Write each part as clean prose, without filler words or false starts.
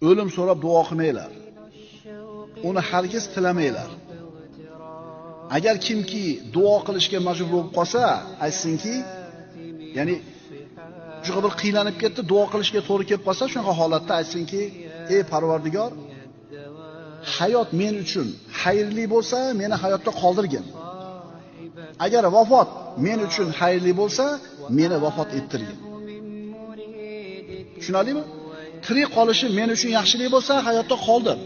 o'lim so'rab duo qilmanglar. Uni hargiz tilamanglar. Agar kimki duo qilishga majbur bo'lib qolsa, aytsinki, ya'ni shunaqa bir qiynalib ketdi, duo qilishga to'g'ri kelib qolsa, shunaqa holatda aytsinki, ey Parvardigor, hayot men uchun xayrli bo'lsa, meni hayotda qoldirgin. Agar vafot men uchun xayrli bo'lsa, meni vafot ettirgin. Tushunarlimi? Tirik qolishi men uchun yaxshilik bo'lsa, hayotda qoldir.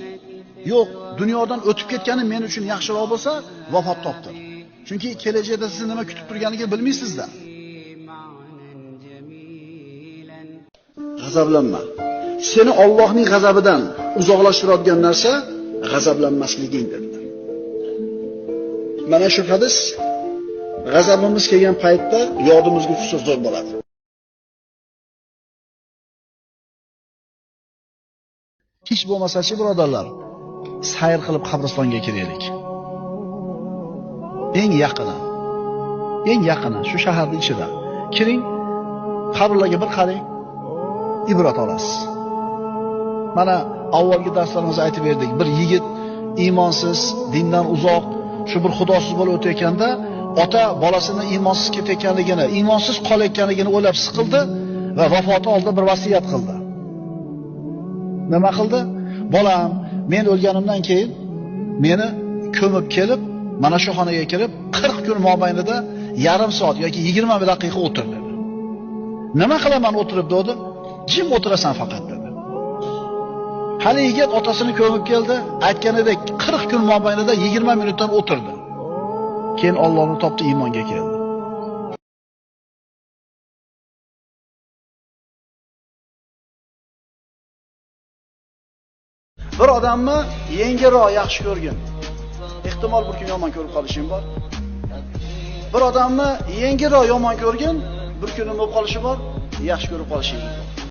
Yo'q, dunyodan o'tib ketgani men uchun yaxshiroq bo'lsa, vafot topdir. Chunki kelajakda sizni nima kutib turganligini bilmaysizda. G'azablanma. Seni Allohning g'azabidan uzoqlashtiradigan narsa g'azablanmasligingdir. Mana shu hadis g'azabimiz kelgan paytda yordamimizga tushsa zo'r bo'ladi. Hech bo'lmasa-chi, birodarlar, sayr qilib qabristonga kiraylik. Eng yaqini shu shaharning ichida. Kiring, qabrlarga bir qarang, ibrat olasiz. Mana avvalgi darslarimizda aytib berdik, bir yigit iymonsiz, dindan uzoq, shu bir xudosiz bo'lib o'tayotganda, ota bolasini iymonsiz ketayotganligini, iymonsiz qolayotganligini o'ylab siqildi va vafoti oldida bir vasiyat qildi. Nima qildi? Bolam, men o'lganimdan keyin meni ko'mib kelib, mana shu xonaga kirib, 40 kun mobaynida yarim soat yoki 20 daqiqa o'tir dedi. Nima qilaman o'tirib dedi? Jim o'tirasan faqat dedi. Hali yigit otasini ko'mib keldi, aytganidek 40 kun mobaynida 20 minutdan o'tirdi. Keyin Allohni topdi, iymonga keldi. Bir odamni yengilroq yaxshi ko'rgin. Ehtimol bir kun yomon ko'rib qolishing bor. Bir odamni yengilroq yomon ko'rgin, bir kun nima bo'lib qolishi bor, yaxshi ko'rib qolishing bor.